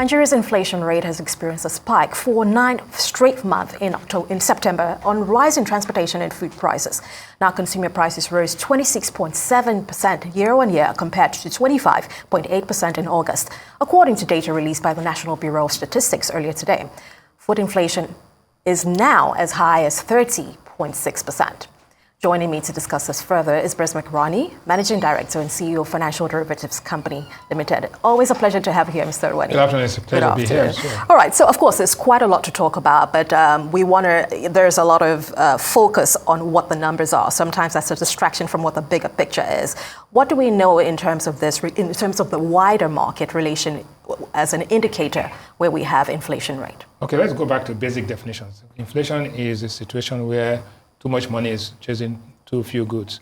Nigeria's inflation rate has experienced a spike for 9 straight months in September on rising transportation and food prices. Now, consumer prices rose 26.7% year-on-year compared to 25.8% in August, according to data released by the National Bureau of Statistics earlier today. Food inflation is now as high as 30.6%. Joining me to discuss this further is Bismarck, Rewane, Managing Director and CEO of Financial Derivatives Company Limited. Always a pleasure to have you here, Mr. Rewane. Good afternoon. It's a pleasure to be here. Sure. All right. So, of course, there's quite a lot to talk about, but there's a lot of focus on what the numbers are. Sometimes that's a distraction from what the bigger picture is. What do we know in terms of this, in terms of the wider market relation as an indicator where we have inflation rate? Okay, let's go back to basic definitions. Inflation is a situation where too much money is chasing too few goods.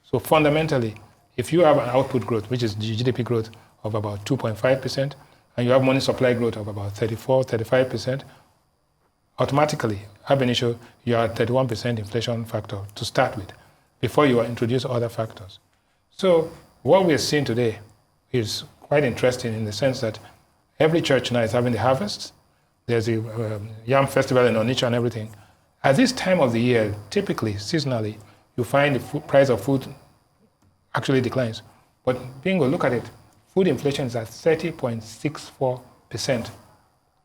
So fundamentally, if you have an output growth, which is GDP growth of about 2.5%, and you have money supply growth of about 35%, automatically, ab initio, you are at 31% inflation factor to start with, before you introduce other factors. So what we are seeing today is quite interesting in the sense that every church now is having the harvest. There's a yam festival in Onitsha and everything. At this time of the year, typically, seasonally, you find the price of food actually declines. But bingo, look at it. Food inflation is at 30.64%,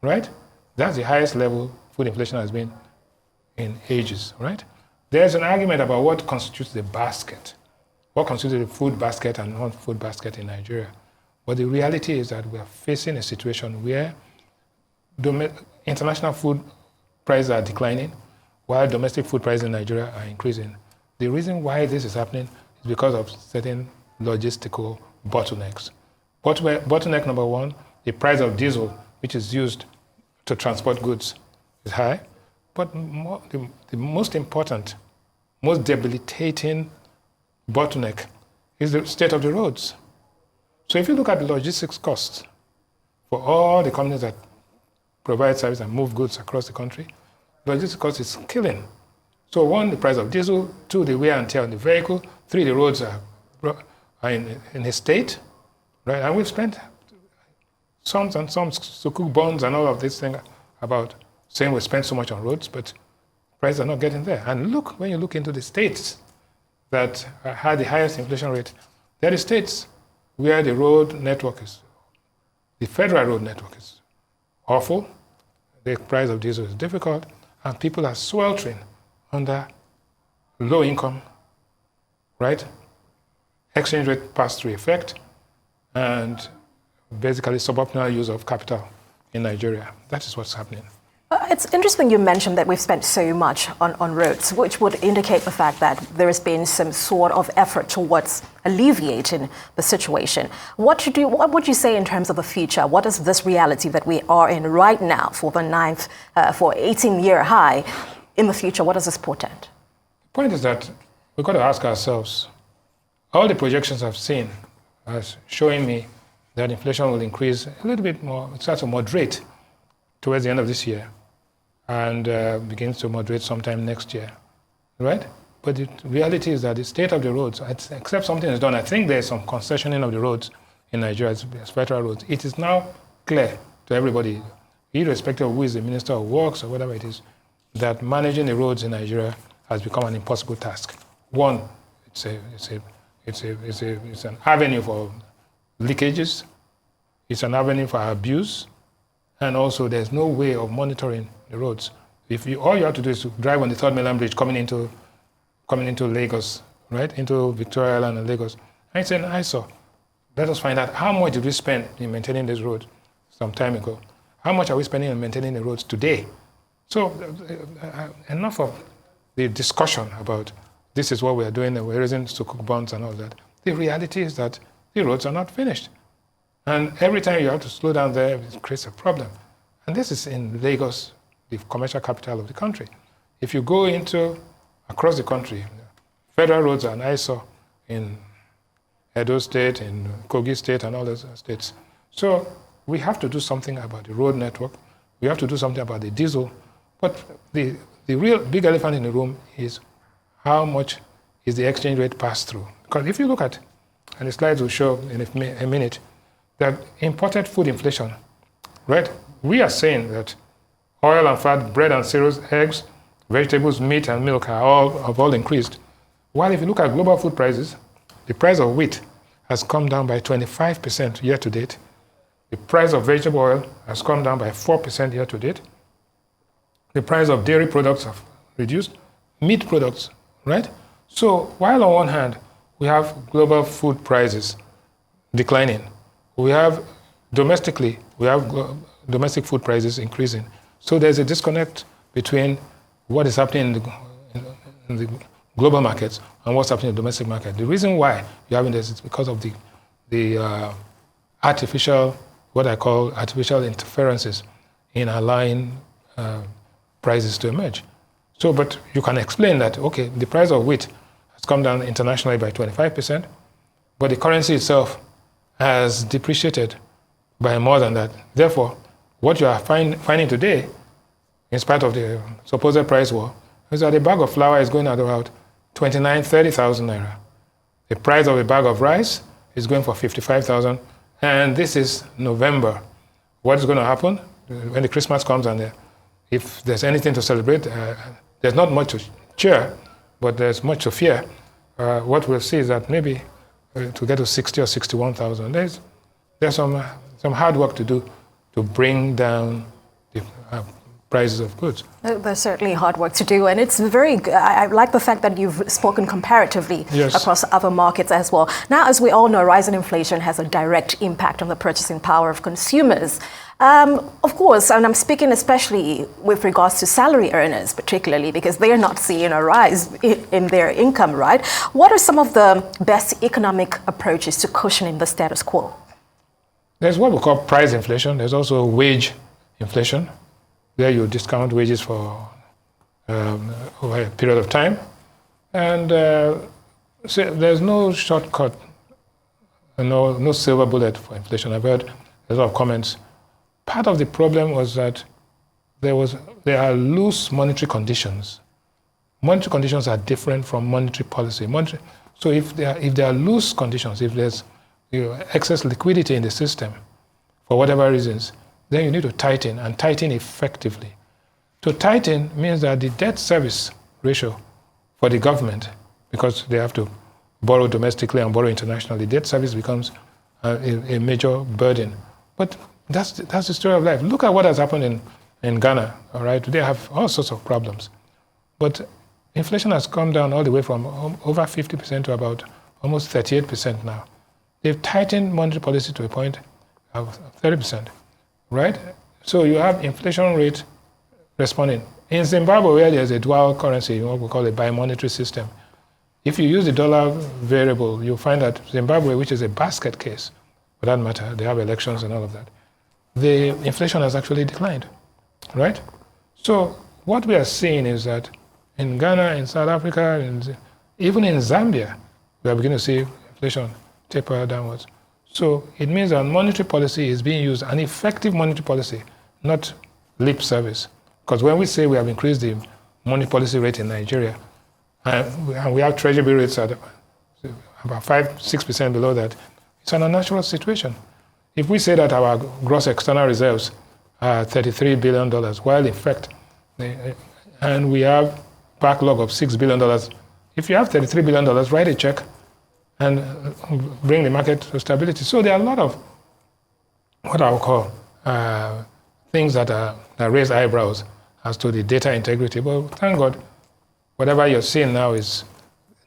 right? That's the highest level food inflation has been in ages, right? There's an argument about what constitutes the basket, what constitutes the food basket and non-food basket in Nigeria. But the reality is that we are facing a situation where international food prices are declining, while domestic food prices in Nigeria are increasing. The reason why this is happening is because of certain logistical bottlenecks. Bottleneck number one, the price of diesel, which is used to transport goods, is high. But the most important, most debilitating bottleneck is the state of the roads. So if you look at the logistics costs for all the companies that provide service and move goods across the country, logistics cost is killing. So one, the price of diesel, two, the wear and tear on the vehicle, three, the roads are in a state, right? And we've spent some sukuk bonds and all of this thing about saying we spent so much on roads, but prices are not getting there. And look, when you look into the states that had the highest inflation rate, they're the states where the road network is, the federal road network is awful, the price of diesel is difficult, and people are sweltering under low income, right? Exchange rate pass-through effect, and basically suboptimal use of capital in Nigeria. That is what's happening. It's interesting you mentioned that we've spent so much on roads, which would indicate the fact that there has been some sort of effort towards alleviating the situation. What would you say in terms of the future? What is this reality that we are in right now for the 18-year high? In the future, what does this portend? The point is that we've got to ask ourselves, all the projections I've seen are showing me that inflation will increase a little bit more, it starts to moderate towards the end of this year, and begins to moderate sometime next year, right? But the reality is that the state of the roads, except something is done, I think there's some concessioning of the roads in Nigeria, as federal roads. It is now clear to everybody, irrespective of who is the Minister of Works or whatever it is, that managing the roads in Nigeria has become an impossible task. One, it's an avenue for leakages, it's an avenue for abuse, and also there's no way of monitoring the roads. All you have to do is to drive on the Third Mainland Bridge coming into Lagos, right, into Victoria Island and Lagos, and it's an eyesore. Let us find out how much did we spend in maintaining this road some time ago. How much are we spending on maintaining the roads today? So enough of the discussion about this is what we are doing and we're raising sukuk bonds and all that. The reality is that the roads are not finished. And every time you have to slow down there, it creates a problem. And this is in Lagos, the commercial capital of the country. If you go across the country, federal roads are an eyesore in Edo State, in Kogi State, and all those states. So we have to do something about the road network. We have to do something about the diesel. But the real big elephant in the room is how much is the exchange rate passed through. Because if you look at, and the slides will show in a minute, that imported food inflation right? We are saying that oil and fat, bread and cereals, eggs, vegetables, meat and milk have all increased. While if you look at global food prices, the price of wheat has come down by 25% year to date. The price of vegetable oil has come down by 4% year to date. The price of dairy products have reduced. Meat products, right? So while on one hand, we have global food prices declining, we have domestically, domestic food prices increasing. So there's a disconnect between what is happening in the global markets and what's happening in the domestic market. The reason why you're having this is because of the artificial, what I call artificial interferences in allowing prices to emerge. So, but you can explain that, okay, the price of wheat has come down internationally by 25%, but the currency itself has depreciated by more than that. Therefore, what you are finding today, in spite of the supposed price war, is that a bag of flour is going at about 30,000 naira. The price of a bag of rice is going for 55,000, and this is November. What is going to happen when the Christmas comes and if there's anything to celebrate, there's not much to cheer, but there's much to fear. What we'll see is that maybe to get to 60 or 61,000, there's some hard work to do to bring down the prices of goods. There's certainly hard work to do, and it's I like the fact that you've spoken comparatively across other markets as well. Now, as we all know, rising inflation has a direct impact on the purchasing power of consumers. Of course, and I'm speaking especially with regards to salary earners, particularly because they are not seeing a rise in their income, right? What are some of the best economic approaches to cushioning the status quo? There's what we call price inflation. There's also wage inflation. There you discount wages for over a period of time. And so there's no shortcut, no silver bullet for inflation. I've heard a lot of comments. Part of the problem was that there are loose monetary conditions. Monetary conditions are different from monetary policy. So if there are loose conditions, if there's excess liquidity in the system, for whatever reasons, then you need to tighten, and tighten effectively. To tighten means that the debt service ratio for the government, because they have to borrow domestically and borrow internationally, debt service becomes a major burden. But that's the story of life. Look at what has happened in Ghana, all right? They have all sorts of problems. But inflation has come down all the way from over 50% to about almost 38% now. They've tightened monetary policy to a point of 30%, right? So you have inflation rate responding. In Zimbabwe, where there's a dual currency, what we call a bimonetary system, if you use the dollar variable, you'll find that Zimbabwe, which is a basket case, for that matter, they have elections and all of that, the inflation has actually declined, right? So what we are seeing is that in Ghana, in South Africa, and even in Zambia, we are beginning to see inflation taper downwards. So it means that monetary policy is being used, an effective monetary policy, not lip service. Because when we say we have increased the monetary policy rate in Nigeria, and we have treasury rates at about 5-6% below that, it's an unnatural situation. If we say that our gross external reserves are $33 billion, while in fact, and we have backlog of $6 billion, if you have $33 billion, write a check and bring the market to stability. So there are a lot of what I would call things that raise eyebrows as to the data integrity. But thank God, whatever you're seeing now is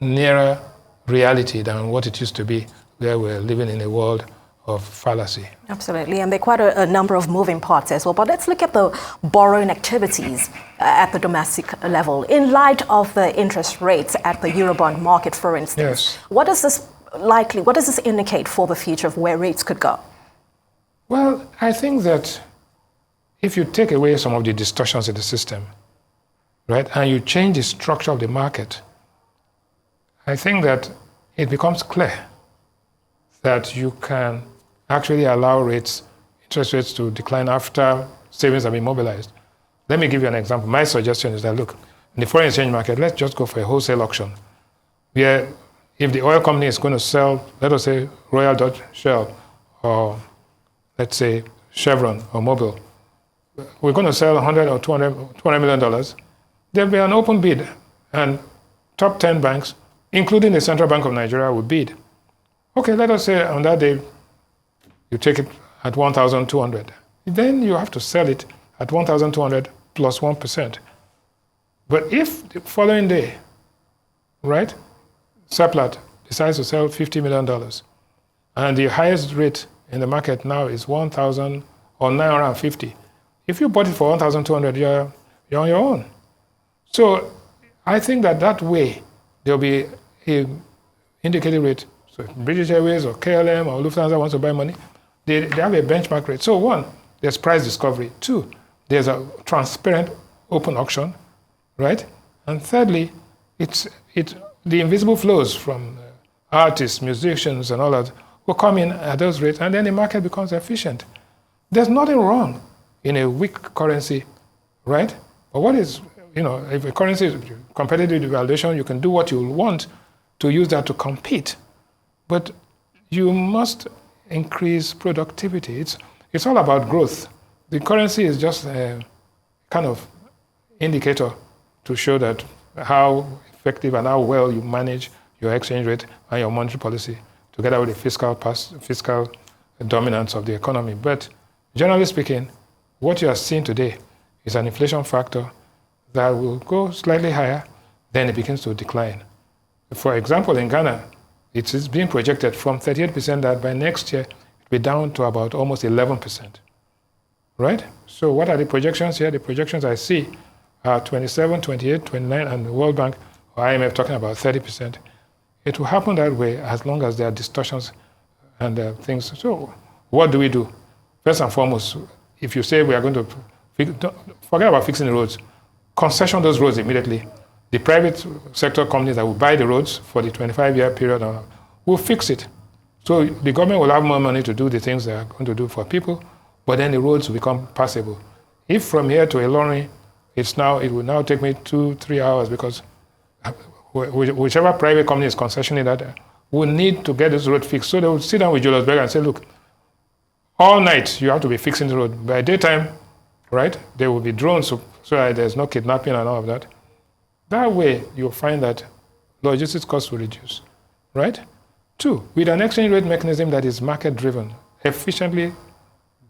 nearer reality than what it used to be, where we're living in a world of fallacy. Absolutely, and there are quite a number of moving parts as well. But let's look at the borrowing activities at the domestic level. In light of the interest rates at the Eurobond market, for instance, what does this indicate for the future of where rates could go? Well, I think that if you take away some of the distortions in the system, right, and you change the structure of the market, I think that it becomes clear that you can actually allow interest rates to decline after savings have been mobilized. Let me give you an example. My suggestion is that, look, in the foreign exchange market, let's just go for a wholesale auction, where if the oil company is going to sell, let us say, Royal Dutch Shell, or let's say Chevron or Mobil, we're going to sell $100 or $200 million, there'll be an open bid, and top 10 banks, including the Central Bank of Nigeria, will bid. Okay, let us say on that day, you take it at 1,200. Then you have to sell it at 1,200 plus 1%. But if the following day, right, Seplat decides to sell $50 million, and the highest rate in the market now is 1,000 or 950. If you bought it for 1,200, you're on your own. So I think that way there'll be a indicative rate. So if British Airways or KLM or Lufthansa wants to buy money, they have a benchmark rate. So one, there's price discovery. Two, there's a transparent open auction, right? And thirdly, the invisible flows from artists, musicians, and all that will come in at those rates, and then the market becomes efficient. There's nothing wrong in a weak currency, right? But what is, if a currency is competitive devaluation, you can do what you want to use that to compete. But you must increase productivity. It's all about growth. The currency is just a kind of indicator to show that how effective and how well you manage your exchange rate and your monetary policy, together with the fiscal dominance of the economy. But generally speaking, what you are seeing today is an inflation factor that will go slightly higher, then it begins to decline. For example, in Ghana, it is being projected from 38% that by next year, it'll be down to about almost 11%, right? So what are the projections here? The projections I see are 27, 28, 29, and the World Bank or IMF talking about 30%. It will happen that way as long as there are distortions and things. So what do we do? First and foremost, if you say we are going to, forget about fixing the roads, concession those roads immediately. The private sector companies that will buy the roads for the 25-year period will fix it. So the government will have more money to do the things they are going to do for people, but then the roads will become passable. If from here to Ilorin, it will now take me 2-3 hours, because whichever private company is concessioning that will need to get this road fixed. So they will sit down with Julius Berger and say, look, all night you have to be fixing the road. By daytime, right, there will be drones so that there's no kidnapping and all of that. That way, you'll find that logistics costs will reduce, right? Two, with an exchange rate mechanism that is market-driven, efficiently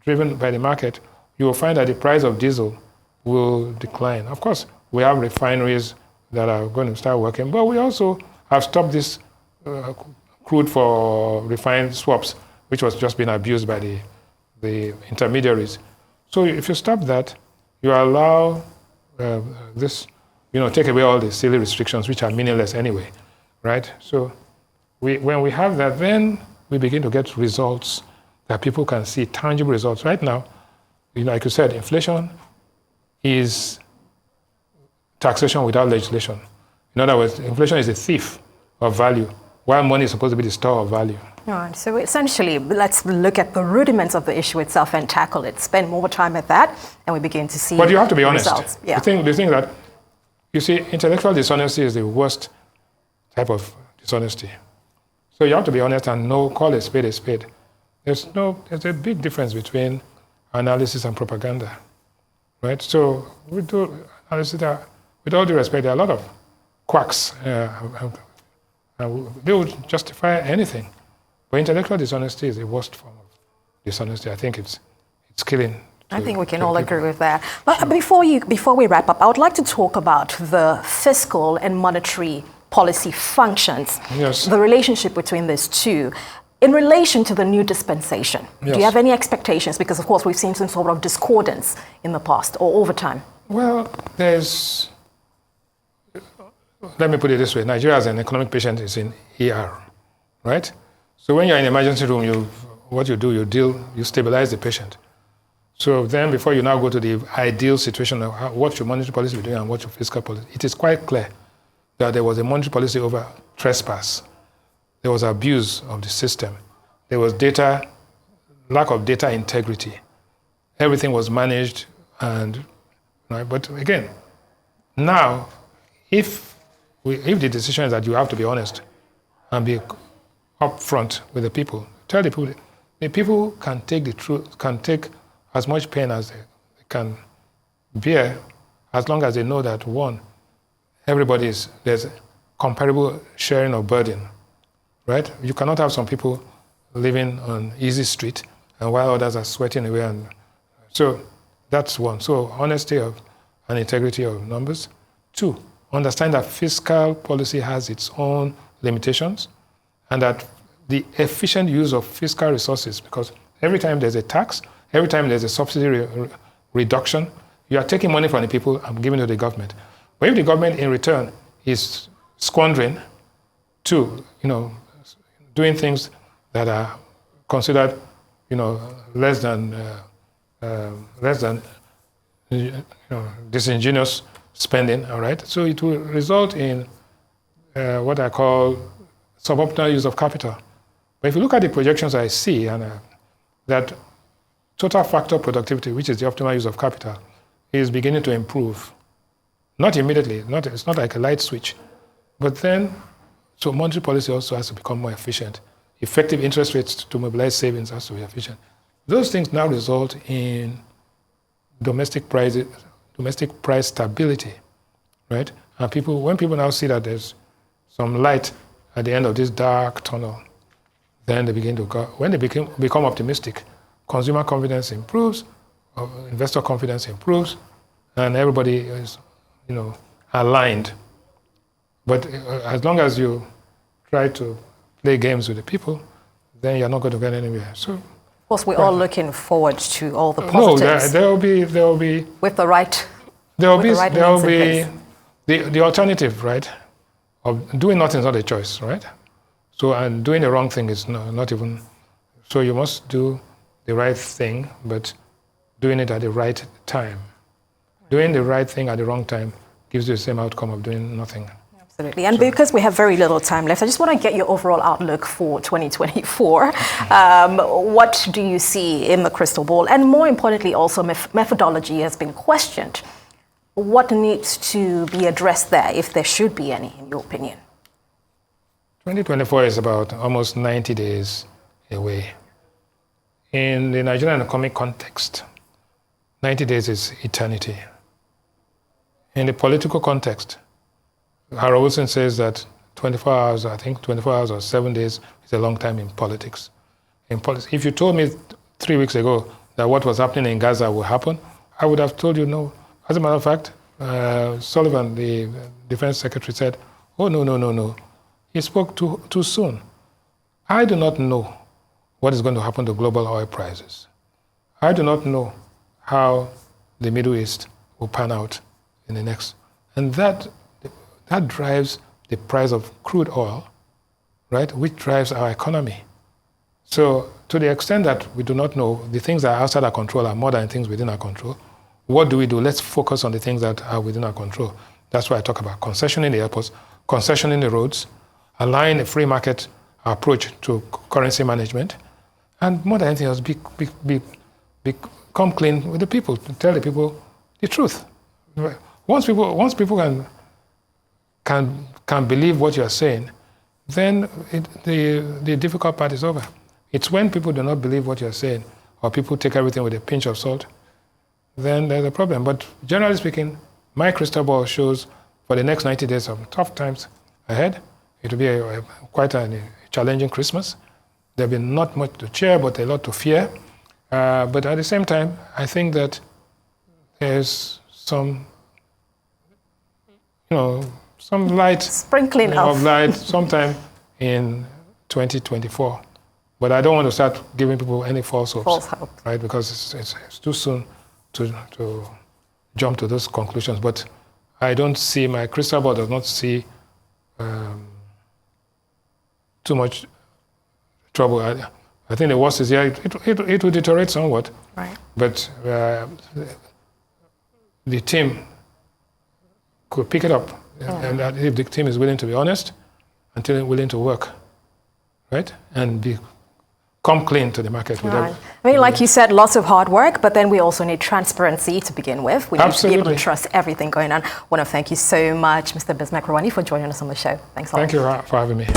driven by the market, you will find that the price of diesel will decline. Of course, we have refineries that are going to start working, but we also have stopped this crude for refined swaps, which was just being abused by the intermediaries. So if you stop that, you allow this, take away all the silly restrictions, which are meaningless anyway, right? So when we have that, then we begin to get results that people can see, tangible results. Right now, like you said, inflation is taxation without legislation. In other words, inflation is a thief of value, while money is supposed to be the store of value. All right, so essentially, let's look at the rudiments of the issue itself and tackle it. Spend more time at that, and we begin to see. But you have to be honest. Results. Yeah. The thing that, you see, intellectual dishonesty is the worst type of dishonesty. So you have to be honest and call a spade a spade. There's a big difference between analysis and propaganda, right? So we do analysis that, with all due respect, there are a lot of quacks. They would justify anything. But intellectual dishonesty is the worst form of dishonesty. I think it's killing. I think we can all agree with that. But before we wrap up, I would like to talk about the fiscal and monetary policy functions, yes, the relationship between these two. In relation to the new dispensation, yes, do you have any expectations? Because, of course, we've seen some sort of discordance in the past or over time. Well, let me put it this way. Nigeria as an economic patient is in ER, right? So when you're in an emergency room, you stabilize the patient. So then before you now go to the ideal situation of what your monetary policy be doing and what your fiscal policy, it is quite clear that there was a monetary policy over trespass. There was abuse of the system. There was lack of data integrity. Everything was managed right? But again, now, if the decision is that you have to be honest and be upfront with the people, tell the people can take the truth, can take as much pain as they can bear, as long as they know that, one, there's comparable sharing of burden, right? You cannot have some people living on easy street and while others are sweating away. And so that's one. So honesty and integrity of numbers. Two, understand that fiscal policy has its own limitations and that the efficient use of fiscal resources, because every time there's a tax, every time there's a subsidy reduction, you are taking money from the people and giving it to the government. But if the government in return is squandering to, doing things that are considered, less than disingenuous spending, all right? So it will result in what I call suboptimal use of capital. But if you look at the projections I see, and that total factor productivity, which is the optimal use of capital, is beginning to improve. Not immediately, it's not like a light switch. But then, so monetary policy also has to become more efficient. Effective interest rates to mobilize savings has to be efficient. Those things now result in domestic price stability, right? And when people now see that there's some light at the end of this dark tunnel, then they begin to go. When they become optimistic, consumer confidence improves, investor confidence improves, and everybody is, aligned. But as long as you try to play games with the people, then you're not going to get anywhere. So, of course, we're all looking forward to all the positives. No, there will be with the right. There will be the alternative, right? Of doing nothing is not a choice, right? So, and doing the wrong thing is not even. So you must do the right thing, but doing it at the right time. Doing the right thing at the wrong time gives you the same outcome of doing nothing. Absolutely. And because we have very little time left, I just want to get your overall outlook for 2024. What do you see in the crystal ball? And more importantly, also methodology has been questioned. What needs to be addressed there, if there should be any, in your opinion? 2024 is about almost 90 days away. In the Nigerian economic context, 90 days is eternity. In the political context, Harold Wilson says that 24 hours or 7 days is a long time in politics. If you told me 3 weeks ago that what was happening in Gaza would happen, I would have told you no. As a matter of fact, Sullivan, the defense secretary, said, oh, no. He spoke too soon. I do not know what is going to happen to global oil prices. I do not know how the Middle East will pan out in the next. And that drives the price of crude oil, right, which drives our economy. So to the extent that we do not know, the things that are outside our control are more than things within our control. What do we do? Let's focus on the things that are within our control. That's why I talk about concessioning the airports, concessioning the roads, allowing a free market approach to currency management, and more than anything else, become clean with the people, to tell the people the truth. Once people can believe what you are saying, then the difficult part is over. It's when people do not believe what you are saying, or people take everything with a pinch of salt, then there's a problem. But generally speaking, my crystal ball shows for the next 90 days of tough times ahead. It will be quite a challenging Christmas. There will be not much to cheer, but a lot to fear. But at the same time, I think that there's some light, sprinkling of light sometime in 2024. But I don't want to start giving people any false hopes, right? Because it's too soon to jump to those conclusions. But I don't see, my crystal ball does not see too much trouble. I think the worst is here. It will deteriorate somewhat. Right. But the team could pick it up. And if the team is willing to be honest and willing to work, right? And come clean to the market. Right. I mean, like you said, lots of hard work, but then we also need transparency to begin with. We need to be able to trust everything going on. I want to thank you so much, Mr. Bismarck Rewane, for joining us on the show. Thanks a lot. Thank you for having me.